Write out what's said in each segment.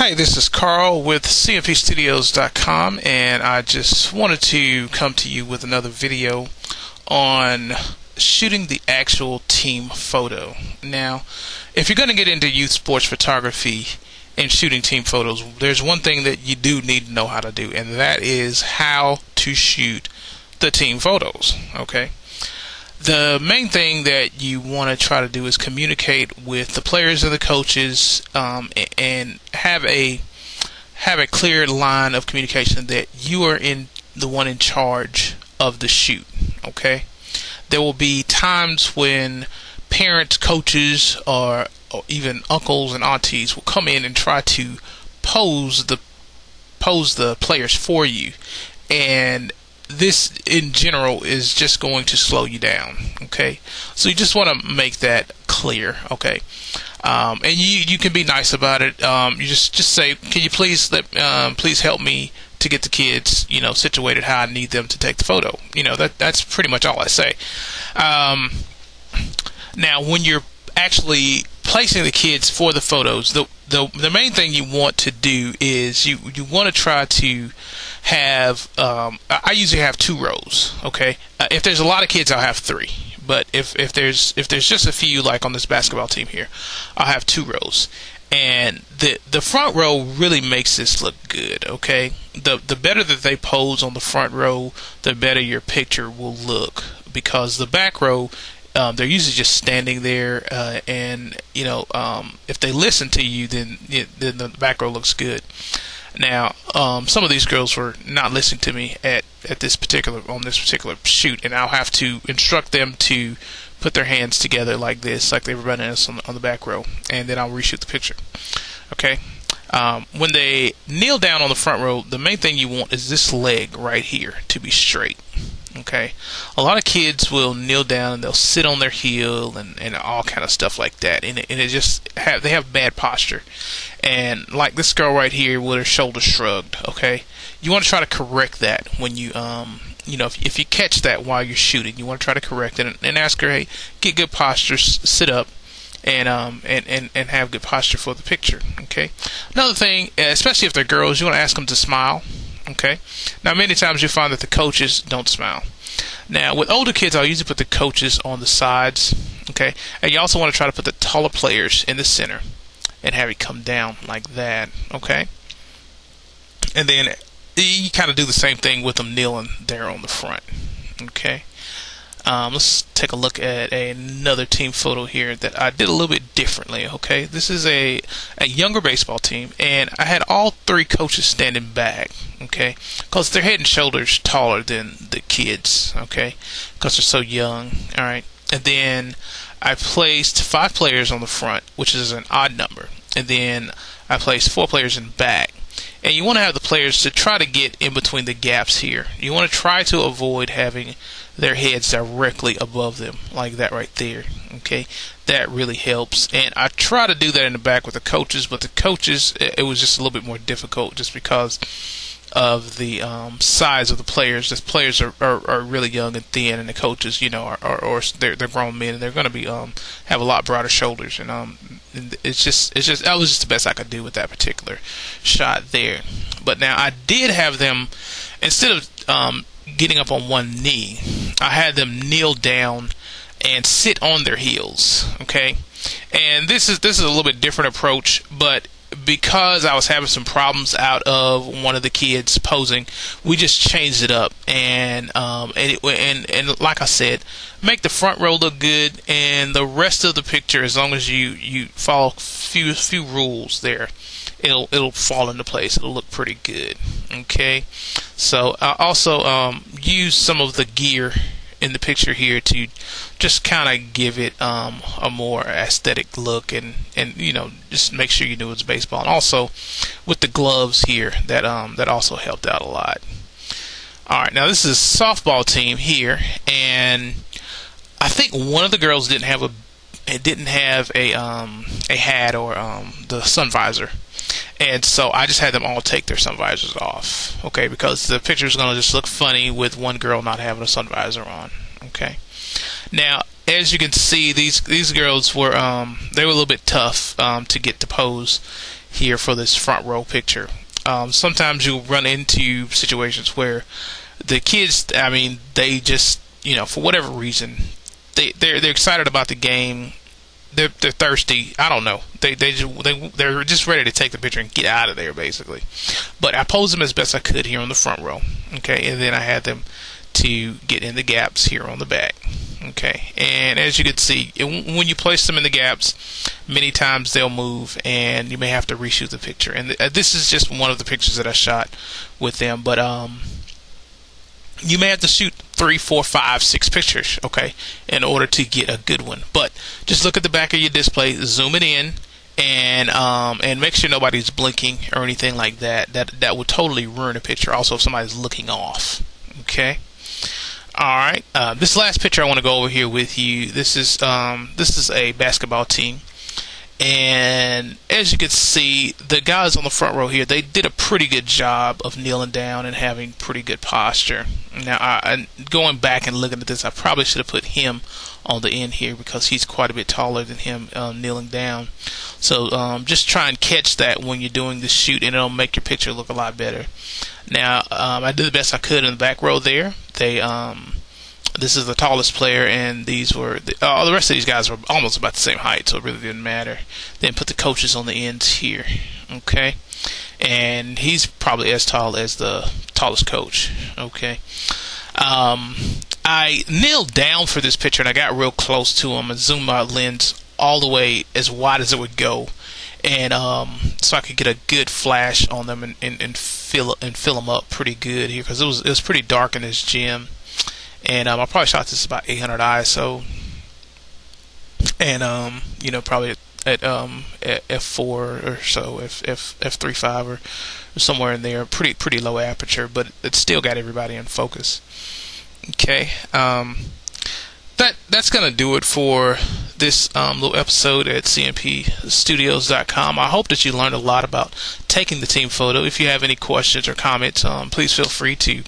Hi, this is Carl with CMPstudios.com, and I just wanted to come to you with another video on shooting the actual team photo. Now, if you're going to get into youth sports photography and shooting team photos, there's one thing that you do need to know how to do, and that is how to shoot the team photos. Okay. The main thing that you want to try to do is communicate with the players and the coaches, and have a clear line of communication that you are the one in charge of the shoot. Okay, there will be times when parents, coaches, or even uncles and aunties will come in and try to pose the players for you, and this in general is just going to slow you down. Okay, so you just want to make that clear. Okay, and you can be nice about it. You just say, can you please please help me to get the kids situated how I need them to take the photo. That's pretty much all I say. Now when you're actually placing the kids for the photos, the main thing you want to do is you want to try to have I usually have 2 rows. Okay, if there's a lot of kids, I'll have 3, but if there's just a few, like on this basketball team here, I'll have 2 rows. And the front row really makes this look good. Okay, the better that they pose on the front row, the better your picture will look, because the back row, they're usually just standing there, and if they listen to you, then the back row looks good. Now, some of these girls were not listening to me on this particular shoot, and I'll have to instruct them to put their hands together like this, like they were running us on the back row, and then I'll reshoot the picture. Okay. When they kneel down on the front row, the main thing you want is this leg right here to be straight. Okay, a lot of kids will kneel down and they'll sit on their heel and all kind of stuff like that, and it just they have bad posture. And like this girl right here with her shoulders shrugged. Okay, you want to try to correct that when you if you catch that while you're shooting, you want to try to correct it and ask her, hey, get good posture, sit up, and have good posture for the picture. Okay, another thing, especially if they're girls, you want to ask them to smile. Okay, now many times you find that the coaches don't smile. Now with older kids, I'll usually put the coaches on the sides. Okay, and you also want to try to put the taller players in the center and have it come down like that. Okay, and then you kind of do the same thing with them kneeling there on the front. Okay, let's take a look at another team photo here that I did a little bit differently. Okay, this is a younger baseball team, and I had all 3 coaches standing back. Okay, because they're head and shoulders taller than the kids. Okay, because they're so young. All right, and then I placed 5 players on the front, which is an odd number, and then I placed 4 players in back. And you want to have the players to try to get in between the gaps here. You want to try to avoid having their heads directly above them, like that right there. Okay, that really helps. And I try to do that in the back with the coaches, but the coaches, it was just a little bit more difficult just because of the size of the players. The players are really young and thin, and the coaches, they're grown men, and they're going to be have a lot broader shoulders, and it's just that was just the best I could do with that particular shot there. But now I did have them, instead of getting up on one knee, I had them kneel down and sit on their heels. Okay, and this is a little bit different approach, but because I was having some problems out of one of the kids posing, we just changed it up, and like I said, make the front row look good, and the rest of the picture, as long as you follow few rules there, it'll fall into place. It'll look pretty good. Okay, so I also use some of the gear in the picture here to just kind of give it a more aesthetic look, and just make sure you know it's baseball. And also with the gloves here, that also helped out a lot. Alright, now this is a softball team here, and I think one of the girls didn't have a hat or the sun visor, and so I just had them all take their sun visors off. Okay, because the picture is going to just look funny with one girl not having a sun visor on. Okay, now as you can see, these girls were they were a little bit tough to get to pose here for this front row picture. Sometimes you'll run into situations where the kids, I mean, they just, for whatever reason, they're excited about the game. They're thirsty. I don't know. They're just ready to take the picture and get out of there, basically. But I posed them as best I could here on the front row. Okay, and then I had them to get in the gaps here on the back. Okay, and as you can see, when you place them in the gaps, many times they'll move, and you may have to reshoot the picture. And this is just one of the pictures that I shot with them, but you may have to shoot 3, 4, 5, 6 pictures, okay, in order to get a good one. But just look at the back of your display, zoom it in, and make sure nobody's blinking or anything like that. That would totally ruin a picture. Also, if somebody's looking off, okay. All right. This last picture I want to go over here with you. This is a basketball team. And as you can see, the guys on the front row here, they did a pretty good job of kneeling down and having pretty good posture. Now, going back and looking at this, I probably should have put him on the end here because he's quite a bit taller than him kneeling down. So just try and catch that when you're doing the shoot, and it'll make your picture look a lot better. Now, I did the best I could in the back row there. This is the tallest player, and these were the rest of these guys were almost about the same height, so it really didn't matter. Then put the coaches on the ends here, okay, and he's probably as tall as the tallest coach, okay. I kneeled down for this picture, and I got real close to him and zoomed my lens all the way as wide as it would go, and so I could get a good flash on them and fill them up pretty good here, because it was pretty dark in this gym. And I probably shot this about 800 ISO, and probably at f4 or so, f3.5 or somewhere in there. Pretty low aperture, but it still got everybody in focus. Okay, that's gonna do it for this little episode at cmpstudios.com. I hope that you learned a lot about taking the team photo. If you have any questions or comments, please feel free to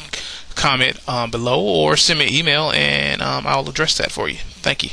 comment below or send me an email, and I'll address that for you. Thank you.